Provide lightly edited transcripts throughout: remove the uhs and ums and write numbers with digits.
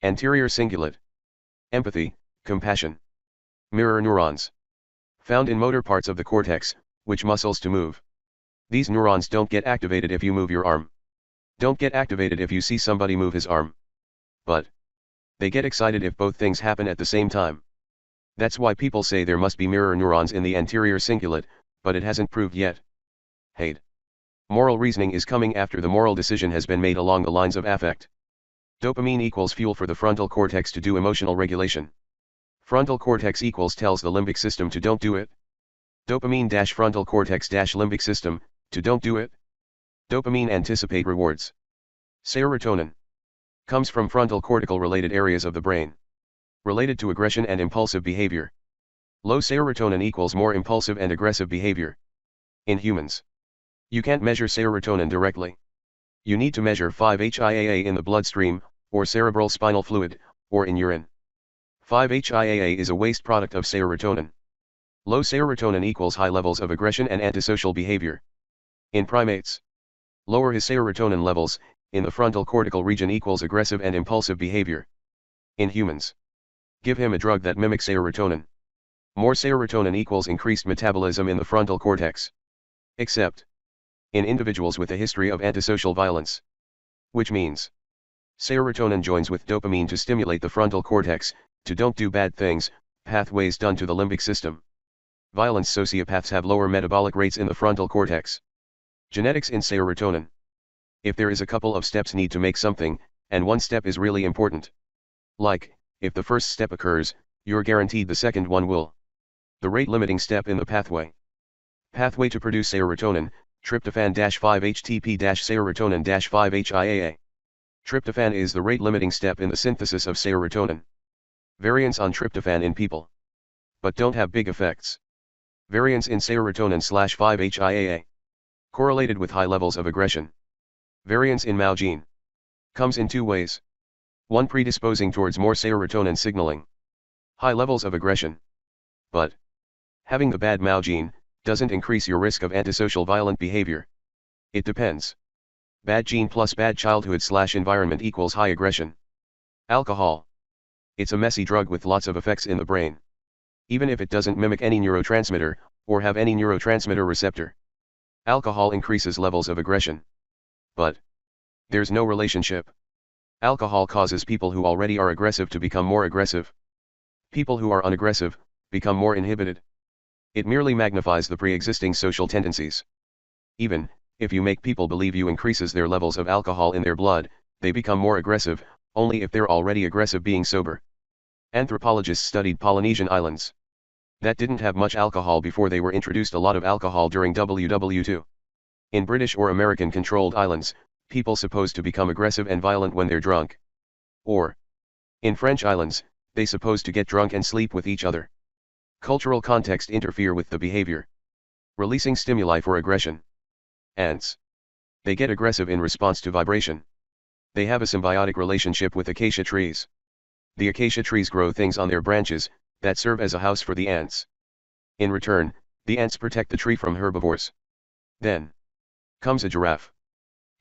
Anterior cingulate. Empathy, compassion. Mirror neurons. Found in motor parts of the cortex, which muscles to move. These neurons don't get activated if you move your arm. Don't get activated if you see somebody move his arm. But they get excited if both things happen at the same time. That's why people say there must be mirror neurons in the anterior cingulate, but it hasn't proved yet. Hate. Moral reasoning is coming after the moral decision has been made along the lines of affect. Dopamine equals fuel for the frontal cortex to do emotional regulation. Frontal cortex equals tells the limbic system to don't do it. Dopamine dash frontal cortex dash limbic system, to don't do it. Dopamine anticipate rewards. Serotonin. Comes from frontal cortical related areas of the brain. Related to aggression and impulsive behavior. Low serotonin equals more impulsive and aggressive behavior. In humans, you can't measure serotonin directly. You need to measure 5-HIAA in the bloodstream, or cerebral spinal fluid, or in urine. 5-HIAA is a waste product of serotonin. Low serotonin equals high levels of aggression and antisocial behavior. In primates, lower his serotonin levels, in the frontal cortical region equals aggressive and impulsive behavior. In humans, give him a drug that mimics serotonin. More serotonin equals increased metabolism in the frontal cortex. Except in individuals with a history of antisocial violence. Which means serotonin joins with dopamine to stimulate the frontal cortex, to don't do bad things, pathways done to the limbic system. Violence sociopaths have lower metabolic rates in the frontal cortex. Genetics in serotonin. If there is a couple of steps need to make something, and one step is really important. Like, if the first step occurs, you're guaranteed the second one will. The rate limiting step in the pathway. Pathway to produce serotonin, tryptophan-5-HTP-serotonin-5-HIAA. Tryptophan is the rate limiting step in the synthesis of serotonin. Variants on tryptophan in people, but don't have big effects. Variants in serotonin/5-HIAA. Correlated with high levels of aggression. Variants in MAO gene. Comes in two ways. One predisposing towards more serotonin signaling. High levels of aggression. But having the bad MAO gene doesn't increase your risk of antisocial violent behavior. It depends. Bad gene plus bad childhood/environment equals high aggression. Alcohol. It's a messy drug with lots of effects in the brain. Even if it doesn't mimic any neurotransmitter, or have any neurotransmitter receptor. Alcohol increases levels of aggression. But there's no relationship. Alcohol causes people who already are aggressive to become more aggressive. People who are unaggressive become more inhibited. It merely magnifies the pre-existing social tendencies. Even if you make people believe you increases their levels of alcohol in their blood, they become more aggressive, only if they're already aggressive being sober. Anthropologists studied Polynesian islands that didn't have much alcohol before they were introduced a lot of alcohol during WW2. In British or American controlled islands, people supposed to become aggressive and violent when they're drunk. Or in French islands, they supposed to get drunk and sleep with each other. Cultural context interfere with the behavior. Releasing stimuli for aggression. Ants. They get aggressive in response to vibration. They have a symbiotic relationship with acacia trees. The acacia trees grow things on their branches that serve as a house for the ants. In return, the ants protect the tree from herbivores. Then comes a giraffe.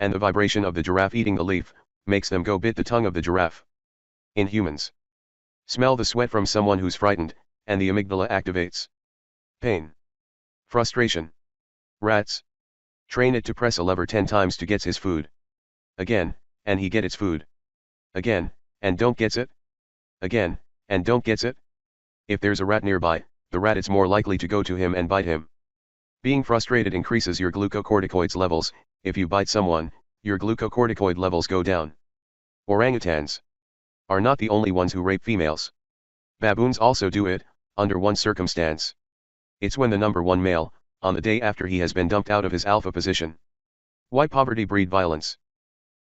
And the vibration of the giraffe eating the leaf makes them go bit the tongue of the giraffe. In humans, smell the sweat from someone who's frightened, and the amygdala activates. Pain. Frustration. Rats. Train it to press a lever 10 times to gets his food. Again, and he get its food. Again, and don't gets it. Again, and don't gets it. If there's a rat nearby, the rat is more likely to go to him and bite him. Being frustrated increases your glucocorticoids levels. If you bite someone, your glucocorticoid levels go down. Orangutans are not the only ones who rape females. Baboons also do it, under one circumstance. It's when the number one male, on the day after he has been dumped out of his alpha position. Why poverty breed violence?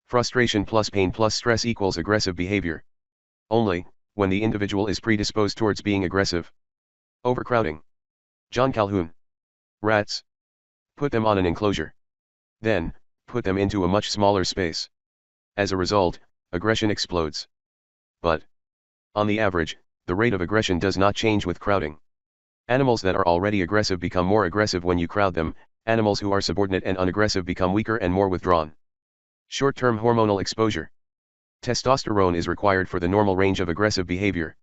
Frustration plus pain plus stress equals aggressive behavior. Only when the individual is predisposed towards being aggressive. Overcrowding. John Calhoun. Rats. Put them on an enclosure. Then, put them into a much smaller space. As a result, aggression explodes. But on the average, the rate of aggression does not change with crowding. Animals that are already aggressive become more aggressive when you crowd them, animals who are subordinate and unaggressive become weaker and more withdrawn. Short-term hormonal exposure. Testosterone is required for the normal range of aggressive behavior.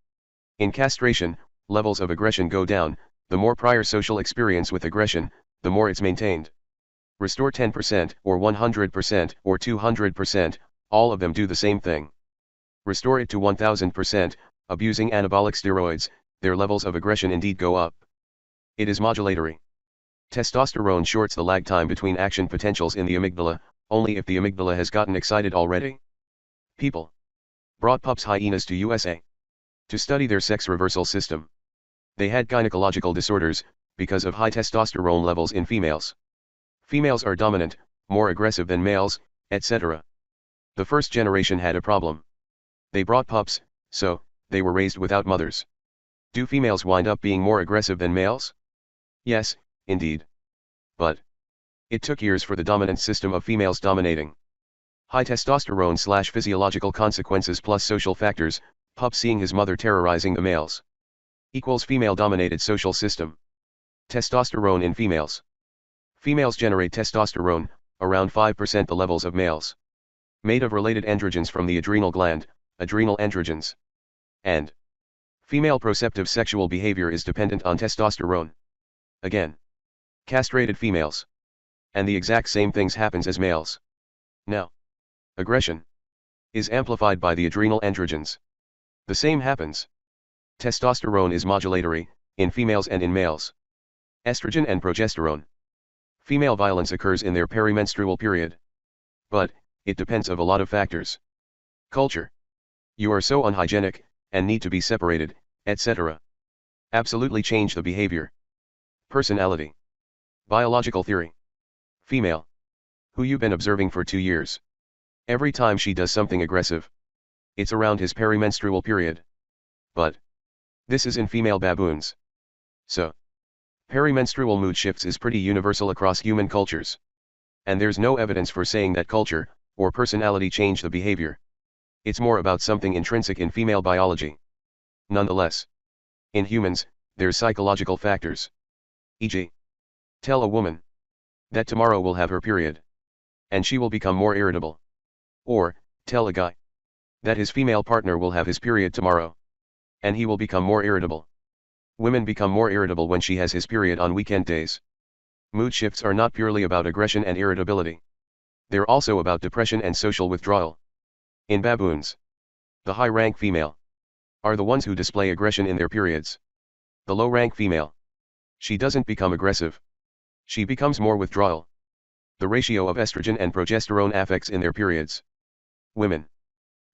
In castration, levels of aggression go down, the more prior social experience with aggression, the more it's maintained. Restore 10%, or 100%, or 200%, all of them do the same thing. Restore it to 1000%, abusing anabolic steroids, their levels of aggression indeed go up. It is modulatory. Testosterone shorts the lag time between action potentials in the amygdala, only if the amygdala has gotten excited already. People brought pups hyenas to USA to study their sex reversal system. They had gynecological disorders, because of high testosterone levels in females. Females are dominant, more aggressive than males, etc. The first generation had a problem. They brought pups, so, they were raised without mothers. Do females wind up being more aggressive than males? Yes, indeed. But it took years for the dominant system of females dominating. High testosterone / physiological consequences plus social factors, pup seeing his mother terrorizing the males. Equals female-dominated social system. Testosterone in females. Females generate testosterone, around 5% the levels of males. Made of related androgens from the adrenal gland, adrenal androgens. And female proceptive sexual behavior is dependent on testosterone. Again. Castrated females. And the exact same things happens as males. Now. Aggression is amplified by the adrenal androgens. The same happens. Testosterone is modulatory, in females and in males. Estrogen and progesterone. Female violence occurs in their perimenstrual period. But, it depends of a lot of factors. Culture. You are so unhygienic, and need to be separated, etc. Absolutely change the behavior. Personality. Biological theory. Female. Who you've been observing for 2 years. Every time she does something aggressive. It's around his perimenstrual period. But this is in female baboons. So, perimenstrual mood shifts is pretty universal across human cultures. And there's no evidence for saying that culture, or personality change the behavior. It's more about something intrinsic in female biology. Nonetheless, in humans, there's psychological factors. E.g., tell a woman that tomorrow will have her period. And she will become more irritable. Or, tell a guy that his female partner will have his period tomorrow. And he will become more irritable. Women become more irritable when she has his period on weekend days. Mood shifts are not purely about aggression and irritability. They're also about depression and social withdrawal. In baboons, the high-rank female are the ones who display aggression in their periods. The low-rank female, she doesn't become aggressive. She becomes more withdrawal. The ratio of estrogen and progesterone affects in their periods. Women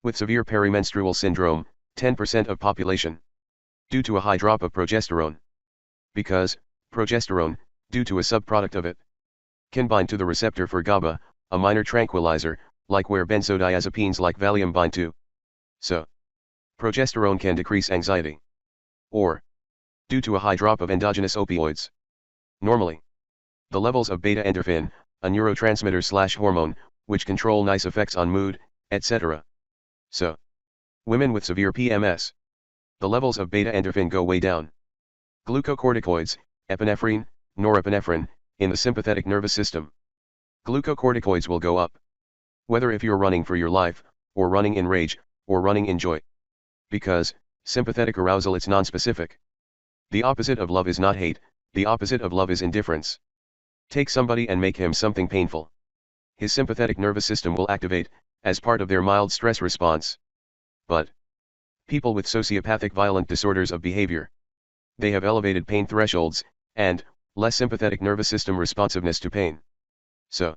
with severe perimenstrual syndrome, 10% of population. Due to a high drop of progesterone. Because, progesterone, due to a subproduct of it, can bind to the receptor for GABA, a minor tranquilizer, like where benzodiazepines like Valium bind to. So, progesterone can decrease anxiety. Or, due to a high drop of endogenous opioids. Normally, the levels of beta endorphin, a neurotransmitter / hormone, which control nice effects on mood, etc. So, women with severe PMS, the levels of beta endorphin go way down. Glucocorticoids, epinephrine, norepinephrine, in the sympathetic nervous system. Glucocorticoids will go up. Whether if you're running for your life, or running in rage, or running in joy. Because, sympathetic arousal it's non-specific. The opposite of love is not hate, the opposite of love is indifference. Take somebody and make him something painful. His sympathetic nervous system will activate, as part of their mild stress response. But people with sociopathic violent disorders of behavior, they have elevated pain thresholds, and less sympathetic nervous system responsiveness to pain. So,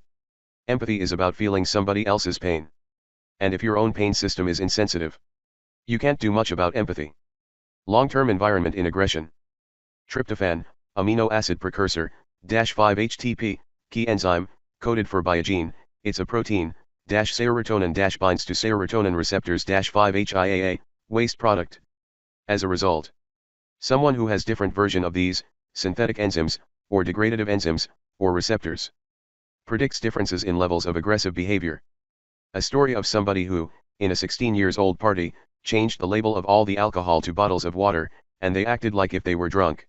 empathy is about feeling somebody else's pain. And if your own pain system is insensitive, you can't do much about empathy. Long-term environment in aggression. Tryptophan, amino acid precursor, -5-HTP, key enzyme, coded for by a gene, it's a protein, -serotonin binds to serotonin receptors -5-HIAA, waste product. As a result, someone who has different version of these, synthetic enzymes, or degradative enzymes, or receptors, predicts differences in levels of aggressive behavior. A story of somebody who, in a 16-years-old party, changed the label of all the alcohol to bottles of water, and they acted like if they were drunk.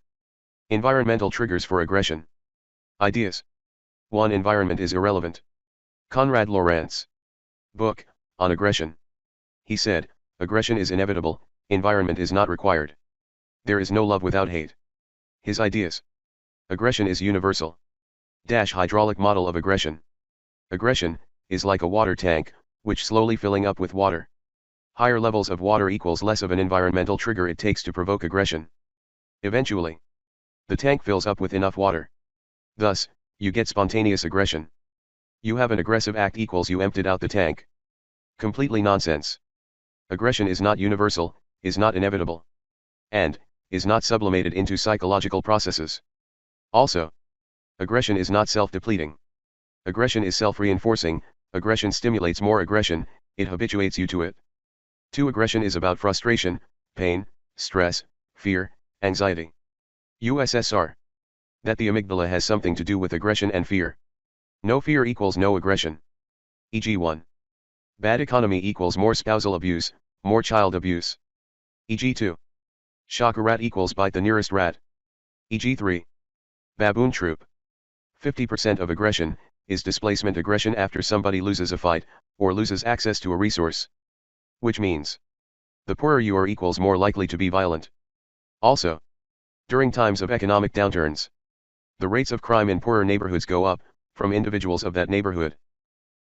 Environmental triggers for aggression. Ideas. 1. Environment is irrelevant. Konrad Lorenz. Book, on aggression. He said, aggression is inevitable, environment is not required. There is no love without hate. His ideas. Aggression is universal. Hydraulic model of aggression. Aggression is like a water tank, which slowly filling up with water. Higher levels of water equals less of an environmental trigger it takes to provoke aggression. Eventually, the tank fills up with enough water. Thus, you get spontaneous aggression. You have an aggressive act equals you emptied out the tank. Completely nonsense. Aggression is not universal, is not inevitable, and is not sublimated into psychological processes. Also, aggression is not self-depleting. Aggression is self-reinforcing. Aggression stimulates more aggression, it habituates you to it. 2. Aggression is about frustration, pain, stress, fear, anxiety. USSR. That the amygdala has something to do with aggression and fear. No fear equals no aggression. E.g. 1. Bad economy equals more spousal abuse, more child abuse. E.g. 2. Shock a rat equals bite the nearest rat. E.g. 3. Baboon troop. 50% of aggression is displacement aggression after somebody loses a fight, or loses access to a resource. Which means, the poorer you are equals more likely to be violent. Also, during times of economic downturns, the rates of crime in poorer neighborhoods go up, from individuals of that neighborhood.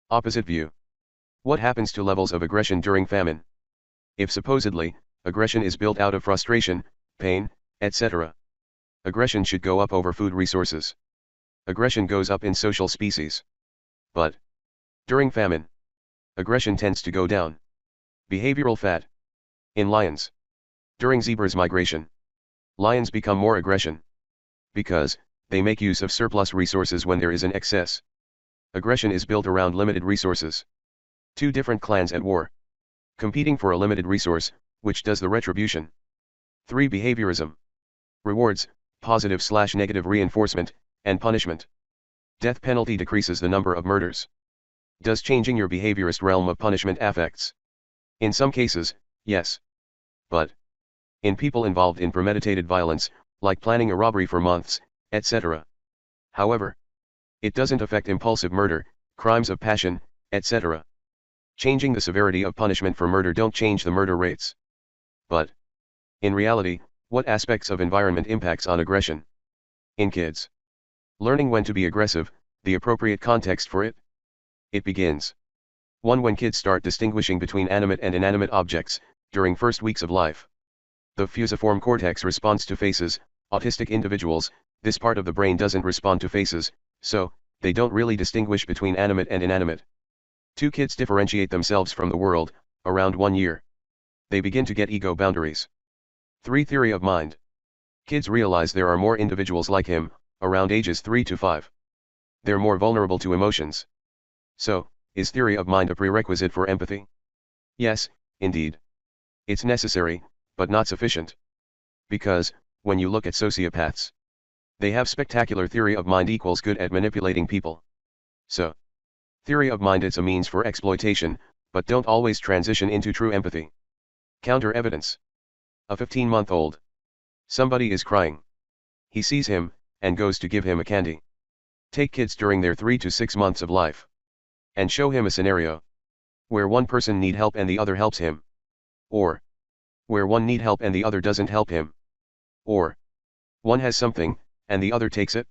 Opposite view. What happens to levels of aggression during famine? If supposedly, aggression is built out of frustration, pain, etc., aggression should go up over food resources. Aggression goes up in social species. But, during famine, aggression tends to go down. Behavioral fat. In lions. During zebras' migration, lions become more aggression. Because, they make use of surplus resources when there is an excess. Aggression is built around limited resources. 2 different clans at war. Competing for a limited resource, which does the retribution. 3. Behaviorism. Rewards, positive/negative reinforcement, and punishment. Death penalty decreases the number of murders. Does changing your behaviorist realm of punishment affects? In some cases, yes. But, in people involved in premeditated violence, like planning a robbery for months, etc. However, it doesn't affect impulsive murder, crimes of passion, etc. Changing the severity of punishment for murder don't change the murder rates. But, in reality, what aspects of environment impacts on aggression? In kids. Learning when to be aggressive, the appropriate context for it. It begins. 1. When kids start distinguishing between animate and inanimate objects, during first weeks of life. The fusiform cortex responds to faces. Autistic individuals, this part of the brain doesn't respond to faces, so, they don't really distinguish between animate and inanimate. 2. Kids differentiate themselves from the world, around 1 year. They begin to get ego boundaries. 3. Theory of mind. Kids realize there are more individuals like him, around ages 3 to 5. They're more vulnerable to emotions. So, is theory of mind a prerequisite for empathy? Yes, indeed. It's necessary, but not sufficient. Because, when you look at sociopaths, they have spectacular theory of mind equals good at manipulating people. So, theory of mind it's a means for exploitation, but don't always transition into true empathy. Counter evidence. A 15-month-old. Somebody is crying. He sees him, and goes to give him a candy. Take kids during their 3 to 6 months of life. And show him a scenario. Where one person need help and the other helps him. Or, where one need help and the other doesn't help him. Or, one has something, and the other takes it.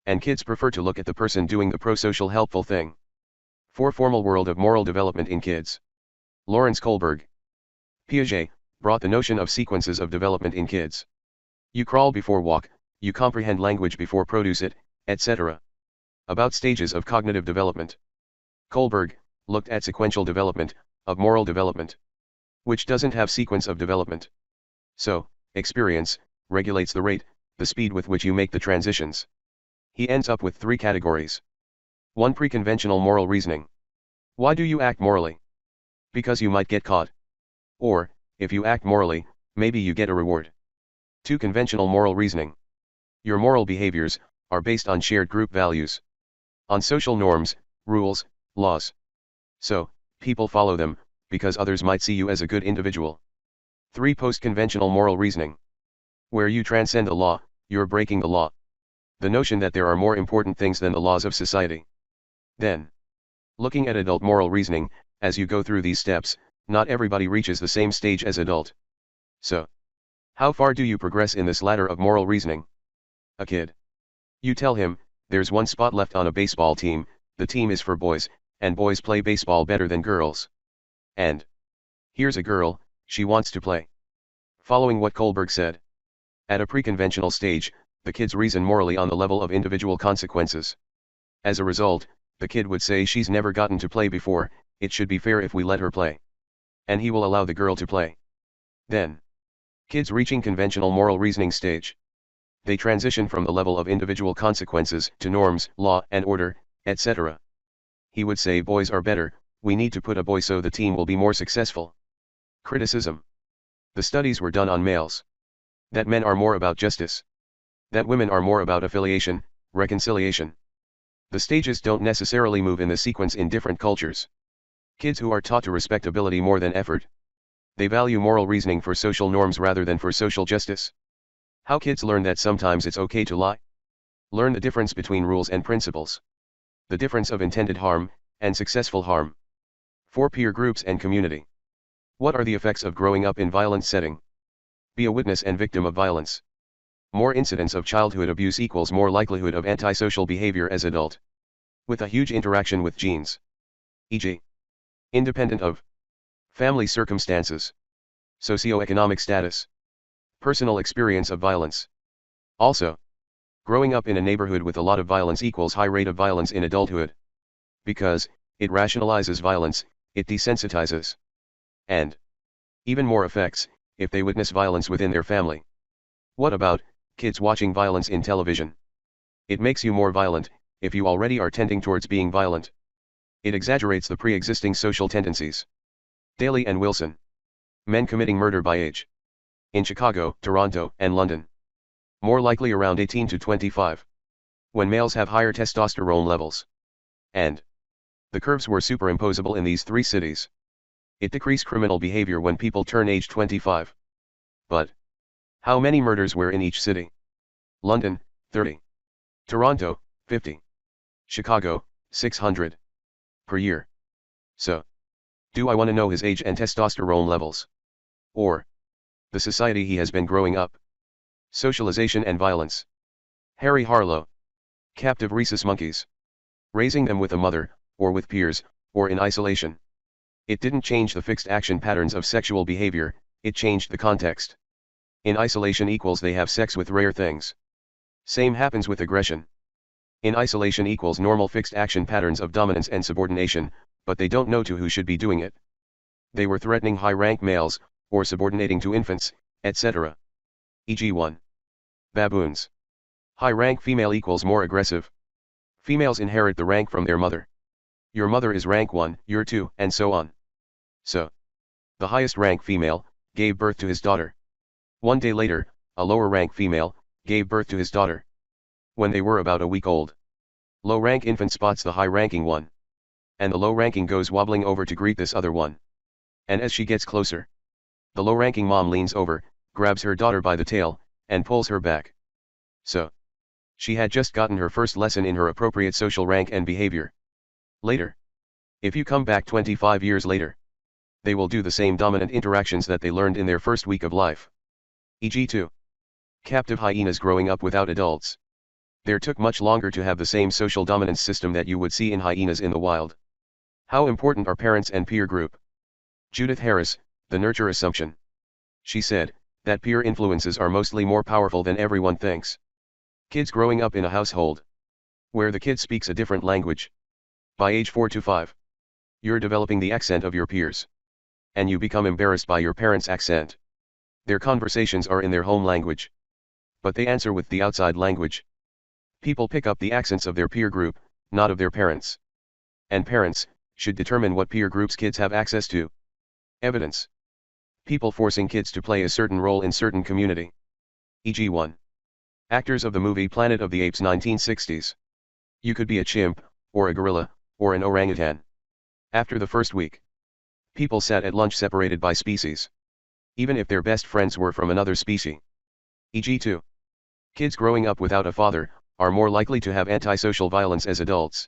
And kids prefer to look at the person doing the pro-social helpful thing. 4. Formal world of moral development in kids. Lawrence Kohlberg. Piaget brought the notion of sequences of development in kids. You crawl before walk, you comprehend language before produce it, etc. About stages of cognitive development. Kohlberg looked at sequential development, of moral development, which doesn't have sequence of development. So, experience regulates the rate, the speed with which you make the transitions. He ends up with 3 categories. 1. Pre-conventional moral reasoning. Why do you act morally? Because you might get caught. Or, if you act morally, maybe you get a reward. 2. Conventional moral reasoning. Your moral behaviors are based on shared group values. On social norms, rules, laws. So, people follow them, because others might see you as a good individual. 3. Post-conventional moral reasoning. Where you transcend the law, you're breaking the law. The notion that there are more important things than the laws of society. Then, looking at adult moral reasoning, as you go through these steps, Not everybody reaches the same stage as adult. So, how far do you progress in this ladder of moral reasoning? A kid. You tell him, there's one spot left on a baseball team, the team is for boys, and boys play baseball better than girls. And here's a girl, she wants to play. Following what Kohlberg said. At a pre-conventional stage, the kids reason morally on the level of individual consequences. As a result, the kid would say she's never gotten to play before, it should be fair if we let her play. And he will allow the girl to play. Then, kids reaching conventional moral reasoning stage. They transition from the level of individual consequences to norms, law and order, etc. He would say boys are better, we need to put a boy so the team will be more successful. Criticism. The studies were done on males. That men are more about justice. That women are more about affiliation, reconciliation. The stages don't necessarily move in the sequence in different cultures. Kids who are taught to respect ability more than effort. They value moral reasoning for social norms rather than for social justice. How kids learn that sometimes it's okay to lie. Learn the difference between rules and principles. The difference of intended harm, and successful harm. 4 peer groups and community. What are the effects of growing up in violent setting? Be a witness and victim of violence. More incidents of childhood abuse equals more likelihood of antisocial behavior as adult. With a huge interaction with genes. E.g. independent of family circumstances, socioeconomic status, personal experience of violence. Also, growing up in a neighborhood with a lot of violence equals high rate of violence in adulthood. Because, it rationalizes violence, it desensitizes. And even more effects, if they witness violence within their family. What about kids watching violence in television? It makes you more violent, if you already are tending towards being violent. It exaggerates the pre-existing social tendencies. Daly and Wilson. Men committing murder by age. In Chicago, Toronto, and London. More likely around 18 to 25. When males have higher testosterone levels. And the curves were superimposable in these 3 cities. It decreased criminal behavior when people turn age 25. But how many murders were in each city? London, 30. Toronto, 50. Chicago, 600. Per year. So, do I want to know his age and testosterone levels? Or the society he has been growing up? Socialization and Violence. Harry Harlow. Captive rhesus monkeys. Raising them with a mother, or with peers, or in isolation. It didn't change the fixed action patterns of sexual behavior, it changed the context. In isolation equals they have sex with rare things. Same happens with aggression. In isolation equals normal fixed action patterns of dominance and subordination, but they don't know to who should be doing it. They were threatening high-rank males, or subordinating to infants, etc. E.g. 1. Baboons. High-rank female equals more aggressive. Females inherit the rank from their mother. Your mother is rank 1, you're 2, and so on. So, the highest rank female gave birth to his daughter. One day later, a lower rank female gave birth to his daughter. When they were about a week old, low-rank infant spots the high-ranking one. And the low-ranking goes wobbling over to greet this other one. And as she gets closer, the low-ranking mom leans over, grabs her daughter by the tail, and pulls her back. So, she had just gotten her first lesson in her appropriate social rank and behavior. Later, if you come back 25 years later, they will do the same dominant interactions that they learned in their first week of life. E.g. 2. Captive hyenas growing up without adults. There took much longer to have the same social dominance system that you would see in hyenas in the wild. How important are parents and peer group? Judith Harris, The Nurture Assumption. She said, that peer influences are mostly more powerful than everyone thinks. Kids growing up in a household where the kid speaks a different language. By age 4 to 5, you're developing the accent of your peers. And you become embarrassed by your parents' accent. Their conversations are in their home language. But they answer with the outside language. People pick up the accents of their peer group, not of their parents. And parents should determine what peer groups kids have access to. Evidence. People forcing kids to play a certain role in certain community. E.g. 1. Actors of the movie Planet of the Apes 1960s. You could be a chimp, or a gorilla, or an orangutan. After the first week, people sat at lunch separated by species. Even if their best friends were from another species. E.g. 2. Kids growing up without a father are more likely to have antisocial violence as adults.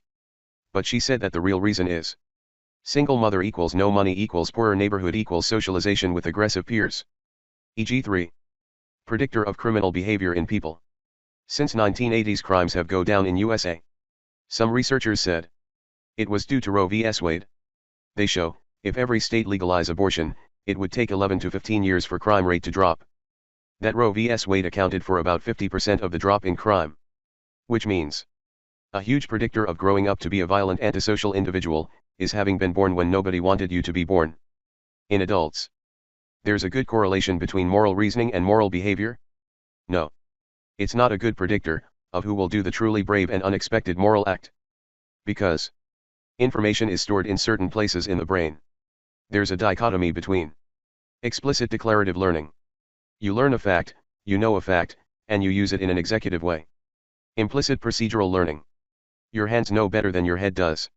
But she said that the real reason is Single mother equals no money equals poorer neighborhood equals socialization with aggressive peers. E.g. 3. Predictor of criminal behavior in people. Since 1980s crimes have go down in USA. Some researchers said it was due to Roe v. Wade. They show, if every state legalize abortion, it would take 11 to 15 years for crime rate to drop. That Roe v. Wade accounted for about 50% of the drop in crime. Which means a huge predictor of growing up to be a violent antisocial individual is having been born when nobody wanted you to be born. In adults, there's a good correlation between moral reasoning and moral behavior? No. It's not a good predictor of who will do the truly brave and unexpected moral act. Because information is stored in certain places in the brain. There's a dichotomy between explicit declarative learning. You learn a fact, you know a fact, and you use it in an executive way. Implicit procedural learning. Your hands know better than your head does.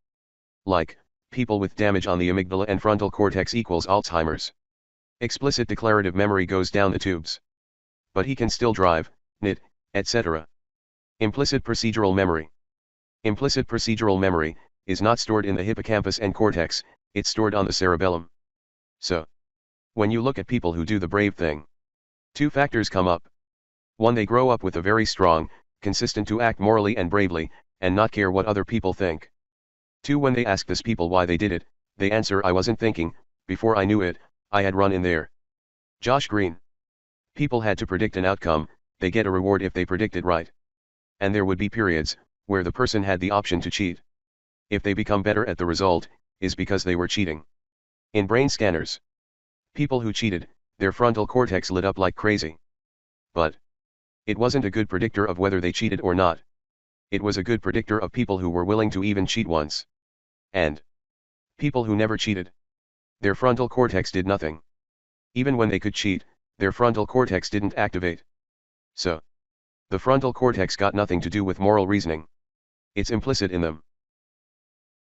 Like, people with damage on the amygdala and frontal cortex equals Alzheimer's. Explicit declarative memory goes down the tubes. But he can still drive, knit, etc. Implicit procedural memory. Implicit procedural memory is not stored in the hippocampus and cortex, it's stored on the cerebellum. So, when you look at people who do the brave thing, two factors come up. One, they grow up with a very strong, consistent to act morally and bravely, and not care what other people think. Two, when they ask these people why they did it, they answer, I wasn't thinking, before I knew it, I had run in there. Josh Green. People had to predict an outcome, they get a reward if they predict it right. And there would be periods where the person had the option to cheat. If they become better at the result, is because they were cheating. In brain scanners, people who cheated, their frontal cortex lit up like crazy. But it wasn't a good predictor of whether they cheated or not. It was a good predictor of people who were willing to even cheat once. And people who never cheated, their frontal cortex did nothing. Even when they could cheat, their frontal cortex didn't activate. So, the frontal cortex got nothing to do with moral reasoning. It's implicit in them.